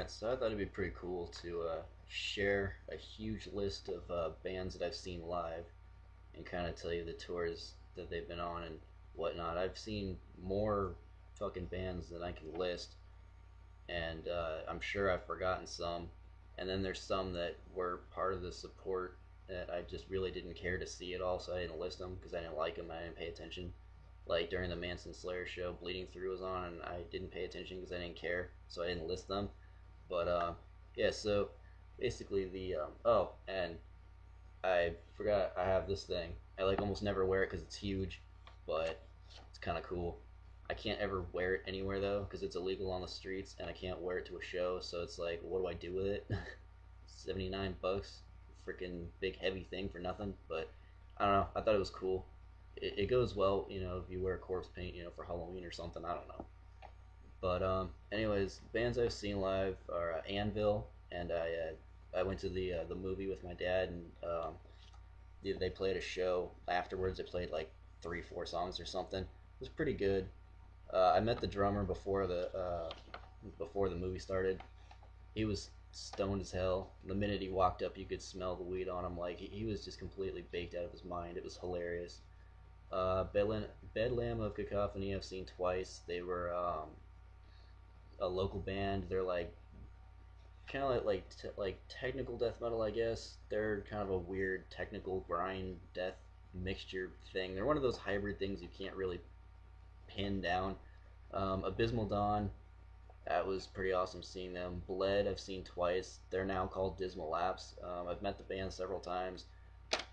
Alright, so I thought it'd be pretty cool to share a huge list of bands that I've seen live and kind of tell you the tours that they've been on and whatnot. I've seen more fucking bands than I can list, and I'm sure I've forgotten some. And then there's some that were part of the support that I just really didn't care to see at all, so I didn't list them because I didn't like them. I didn't pay attention. Like during the Manson Slayer show, Bleeding Through was on, and I didn't pay attention because I didn't care, so I didn't list them. But yeah, so basically oh, and I forgot I have this thing. I like almost never wear it because it's huge, but it's kind of cool. I can't ever wear it anywhere though because it's illegal on the streets, and I can't wear it to a show. So it's like, what do I do with it? $79, freaking big heavy thing for nothing. But I don't know. I thought it was cool. It goes well, if you wear corpse paint, for Halloween or something. I don't know. But anyways, bands I've seen live are Anvil, and I went to the movie with my dad, and they played a show afterwards. They played like 3 4 songs or something. It was pretty good. I met the drummer before the movie started. He was stoned as hell. The minute he walked up, you could smell the weed on him. Like he was just completely baked out of his mind. It was hilarious. Bedlam of Cacophony I've seen twice. They were a local band. They're like kind of like technical death metal, I guess. They're kind of a weird technical grind death mixture thing. They're one of those hybrid things you can't really pin down. Abysmal Dawn, that was pretty awesome seeing them. Bled, I've seen twice. They're now called Dismal Lapse. I've met the band several times.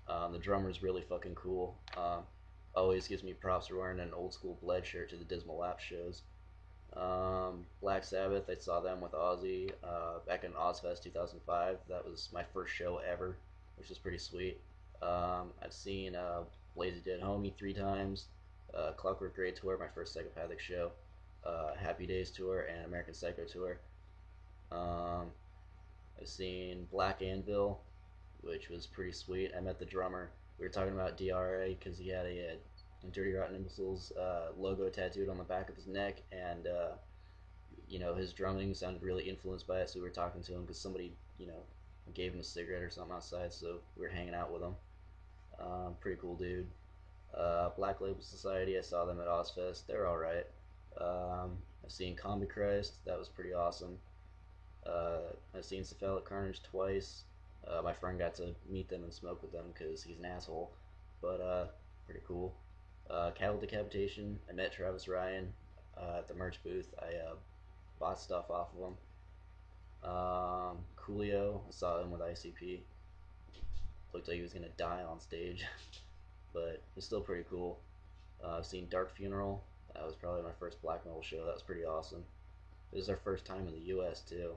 The drummer's really fucking cool. Always gives me props for wearing an old school Bled shirt to the Dismal Lapse shows. Black Sabbath, I saw them with Ozzy back in Ozfest 2005. That was my first show ever, which was pretty sweet. I've seen Lazy Dead Homie 3 times, Clockwork Gray tour, my first Psychopathic show, Happy Days tour, and American Psycho tour. Um, I've seen Black Anvil, which was pretty sweet. I met the drummer. We were talking about DRA because he had a Dirty Rotten Imbeciles logo tattooed on the back of his neck, and his drumming sounded really influenced by it. So we were talking to him because somebody gave him a cigarette or something outside, so we were hanging out with him. Pretty cool dude. Black Label Society, I saw them at Ozfest. They're all right. I've seen Combi Christ. That was pretty awesome. I've seen Cephalic Carnage twice. My friend got to meet them and smoke with them because he's an asshole, but pretty cool. Cattle Decapitation, I met Travis Ryan at the merch booth. I bought stuff off of him. Coolio, I saw him with ICP. Looked like he was gonna die on stage, but it's still pretty cool. I've seen Dark Funeral. That was probably my first black metal show. That was pretty awesome. It was our first time in the U.S. too.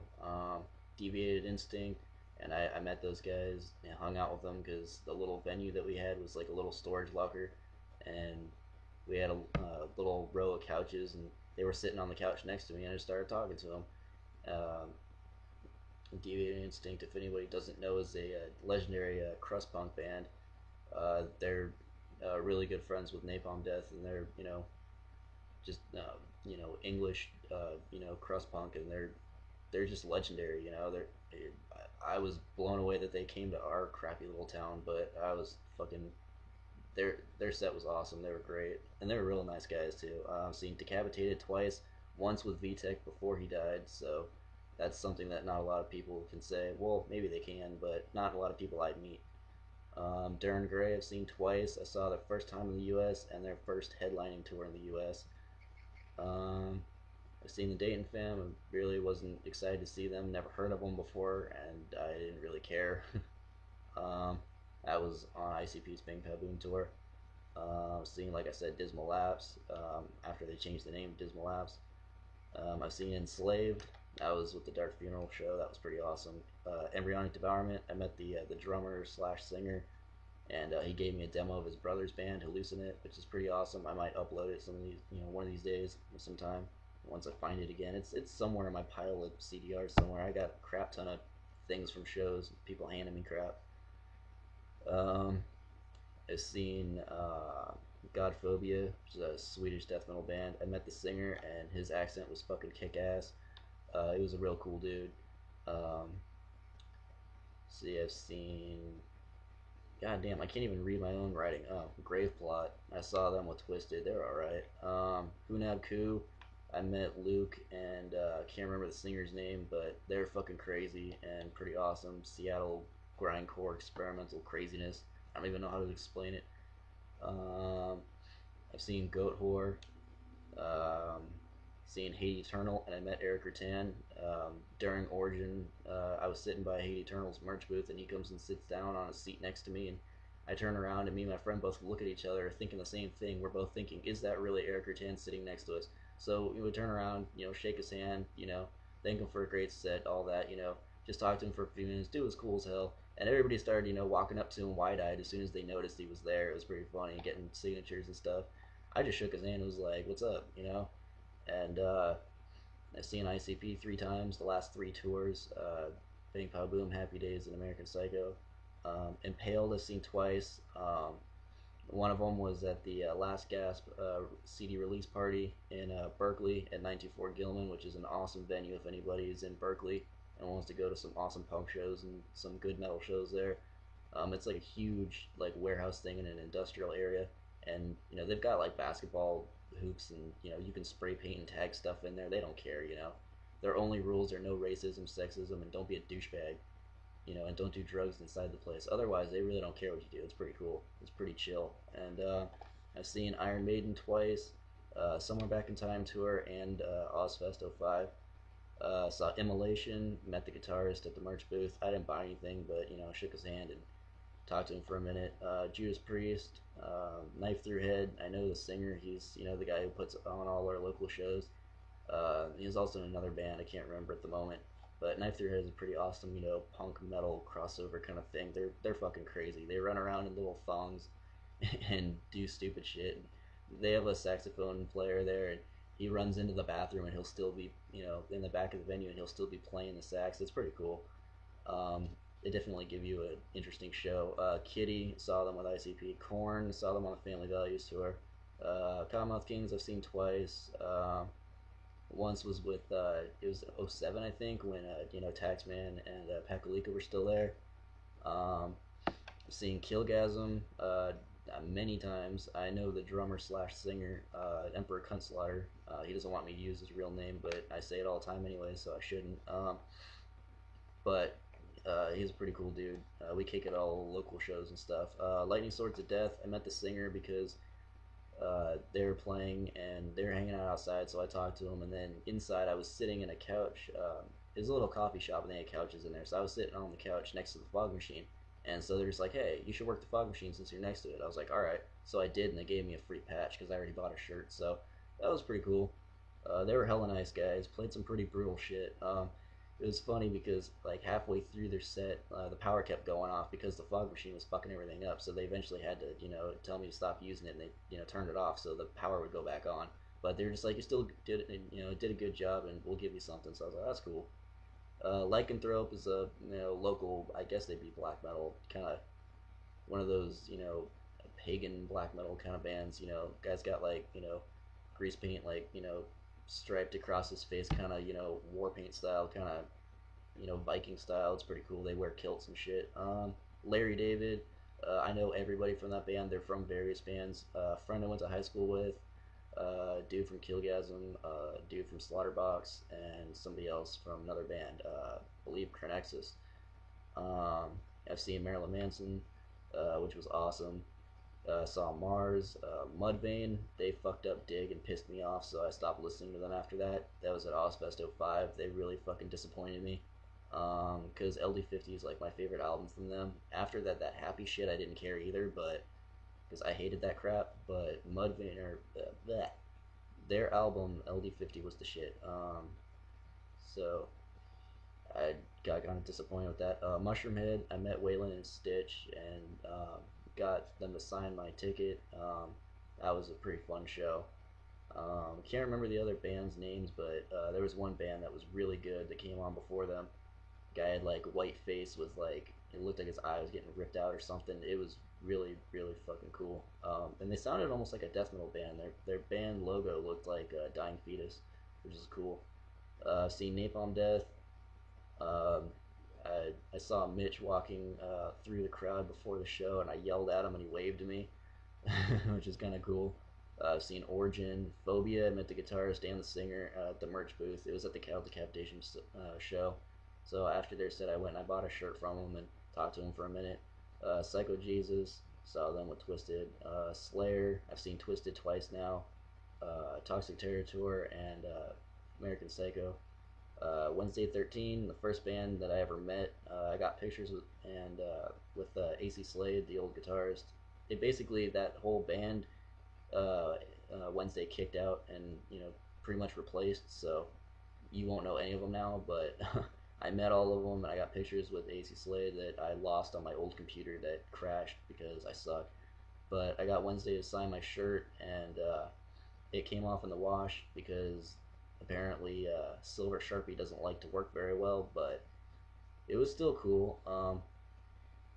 Deviated Instinct, and I met those guys and hung out with them because the little venue that we had was like a little storage locker, and we had a little row of couches, and they were sitting on the couch next to me, and I just started talking to them. Um, Deviated Instinct, if anybody doesn't know, is a legendary crust punk band. They're really good friends with Napalm Death, and they're just English crust punk, and they're just legendary. I was blown away that they came to our crappy little town, but I was fucking their set was awesome. They were great, and they were real nice guys too. I've seen Decapitated twice, once with VTech before he died, so that's something that not a lot of people can say. Well, maybe they can, but not a lot of people I meet. Darren Gray I've seen twice. I saw their first time in the U.S. and their first headlining tour in the U.S. Um, I've seen the Dayton Fam. I really wasn't excited to see them. Never heard of them before, and I didn't really care. um, I was on ICP's Bang Baboon tour. Seeing, like I said, Dismal Lapse after they changed the name to Dismal Lapse. I've seen Enslaved. That was with the Dark Funeral show. That was pretty awesome. Embryonic Devourment. I met the drummer slash singer, and he gave me a demo of his brother's band, Hallucinate, which is pretty awesome. I might upload it some of these, one of these days, sometime, once I find it again. It's somewhere in my pile of CDRs somewhere. I got a crap ton of things from shows, people handing me crap. Um, I've seen Godphobia, which is a Swedish death metal band. I met the singer, and his accent was fucking kick ass. He was a real cool dude. Um, see, I've seen. God damn, I can't even read my own writing. Oh, Graveplot. I saw them with Twisted. They're alright. Hunab Ku. I met Luke and can't remember the singer's name, but they're fucking crazy and pretty awesome. Seattle grindcore experimental craziness. I don't even know how to explain it. Um, I've seen Goat Whore. Um, Seen Hate Eternal, and I met Eric Rattan during Origin. I was sitting by Hate Eternal's merch booth, and he comes and sits down on a seat next to me, and I turn around, and me and my friend both look at each other, thinking the same thing. We're both thinking, is that really Eric Rattan sitting next to us? So we would turn around, shake his hand, thank him for a great set, all that, just talk to him for a few minutes. Dude was cool as hell. And everybody started, walking up to him wide-eyed as soon as they noticed he was there. It was pretty funny, getting signatures and stuff. I just shook his hand and was like, "What's up?" And I've seen ICP 3 times, the last 3 tours. Bang Pow Boom, Happy Days, and American Psycho. Impaled I've seen twice. One of them was at the Last Gasp CD release party in Berkeley at 924 Gilman, which is an awesome venue if anybody is in Berkeley and wants to go to some awesome punk shows and some good metal shows there. It's like a huge like warehouse thing in an industrial area, and they've got like basketball hoops, and you can spray paint and tag stuff in there. They don't care. Their only rules are no racism, sexism, and don't be a douchebag. And don't do drugs inside the place. Otherwise, they really don't care what you do. It's pretty cool. It's pretty chill. And I've seen Iron Maiden twice, Somewhere Back in Time tour, and Ozfest '05. Saw Immolation, met the guitarist at the merch booth. I didn't buy anything, but shook his hand and talked to him for a minute. Judas Priest, Knife Through Head. I know the singer. He's the guy who puts on all our local shows. He's also in another band. I can't remember at the moment. But Knife Through Head is a pretty awesome, punk metal crossover kind of thing. They're fucking crazy. They run around in little thongs and do stupid shit. They have a saxophone player there, and he runs into the bathroom, and he'll still be, in the back of the venue, and he'll still be playing the sax. It's pretty cool. Um, they definitely give you an interesting show. Kitty, saw them with ICP. Korn, saw them on the Family Values tour. Cottonmouth Kings I've seen twice. Once was with it was '07 I think, when Taxman and Pakalika were still there. I've seen Killgasm many times. I know the drummer slash singer, Emperor Cuntslaughter. He doesn't want me to use his real name, but I say it all the time anyway, so I shouldn't. But he's a pretty cool dude. We kick at all local shows and stuff. Lightning Swords of Death. I met the singer because they were playing and they were hanging out outside, so I talked to them. And then inside, I was sitting in a couch. It was a little coffee shop, and they had couches in there. So I was sitting on the couch next to the fog machine. And so they're just like, "Hey, you should work the fog machine since you're next to it." I was like, "All right." So I did, and they gave me a free patch because I already bought a shirt. So that was pretty cool. They were hella nice guys. Played some pretty brutal shit. It was funny because like halfway through their set, the power kept going off because the fog machine was fucking everything up. So they eventually had to, tell me to stop using it, and they, turned it off so the power would go back on. But they're just like, "You still did it, and, did a good job, and we'll give you something." So I was like, "That's cool." Lycanthrope is a local, I guess they'd be black metal, kind of one of those pagan black metal kind of bands. Guys got like grease paint like striped across his face, kind of war paint style, kind of Viking style. It's pretty cool. They wear kilts and shit. Larry David, I know everybody from that band. They're from various bands. Friend I went to high school with, dude from Killgasm, dude from Slaughterbox, and somebody else from another band, I believe Carnexus. Um, I've seen Marilyn Manson, which was awesome. Saw Mars, Mudvayne. They fucked up Dig and pissed me off, so I stopped listening to them after that. That was at Ozfest '05. They really fucking disappointed me. Because LD50 is like my favorite album from them. After that, that Happy shit I didn't care either, but because I hated that crap. But Mudvayne, or bleh, their album LD50 was the shit. So I got kind of disappointed with that. Mushroomhead, I met Waylon and Stitch, and got them to sign my ticket. That was a pretty fun show. Can't remember the other band's names, but there was one band that was really good that came on before them. Guy had like white face with like, it looked like his eye was getting ripped out or something. It was really really fucking cool. And they sounded almost like a death metal band. Their band logo looked like a dying fetus, which is cool. Seen Napalm Death. Um, I saw Mitch walking through the crowd before the show, and I yelled at him, and he waved to me, which is kind of cool. I've seen Origin, Phobia. I met the guitarist and the singer at the merch booth. It was at the Cow Decapitation show. So after their set, I went and I bought a shirt from them and talked to them for a minute. Psycho Jesus, saw them with Twisted. Slayer, I've seen Twisted twice now. Toxic Territor and American Psycho. Wednesday 13, the first band that I ever met. I got pictures with AC Slade, the old guitarist. It basically, that whole band, Wednesday kicked out and pretty much replaced. So you won't know any of them now, but I met all of them and I got pictures with AC Slade that I lost on my old computer that crashed because I suck. But I got Wednesday to sign my shirt, and it came off in the wash because apparently Silver Sharpie doesn't like to work very well, but it was still cool.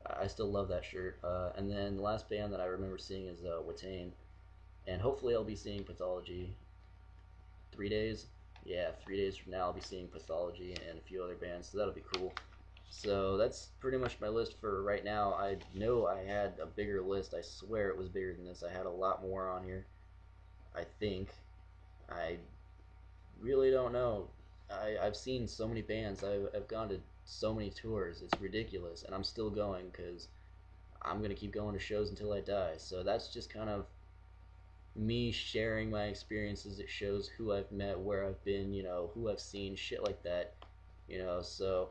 I still love that shirt. And then the last band that I remember seeing is Watain, and hopefully I'll be seeing Pathology 3 days. Yeah, 3 days from now I'll be seeing Pathology and a few other bands, so that'll be cool. So that's pretty much my list for right now. I know I had a bigger list. I swear it was bigger than this. I had a lot more on here. I think. I really don't know. I've seen so many bands. I've gone to so many tours. It's ridiculous, and I'm still going because I'm gonna keep going to shows until I die. So that's just kind of me sharing my experiences. It shows who I've met, where I've been, who I've seen, shit like that. So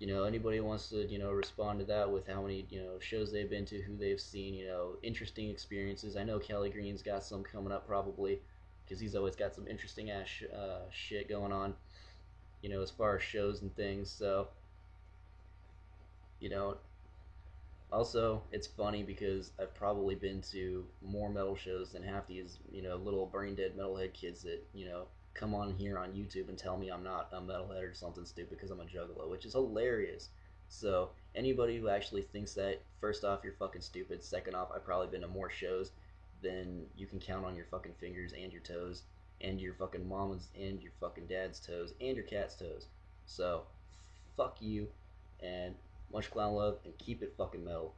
anybody wants to respond to that with how many shows they've been to, who they've seen, interesting experiences. I know Kelly Green's got some coming up probably because he's always got some interesting ass shit going on, as far as shows and things. So you know also, it's funny because I've probably been to more metal shows than half these, little brain dead metalhead kids that, come on here on YouTube and tell me I'm not a metalhead or something stupid because I'm a juggalo, which is hilarious. So, anybody who actually thinks that, first off, you're fucking stupid. Second off, I've probably been to more shows than you can count on your fucking fingers and your toes, and your fucking mama's and your fucking dad's toes, and your cat's toes. So, fuck you, and much clown love, and keep it fucking metal.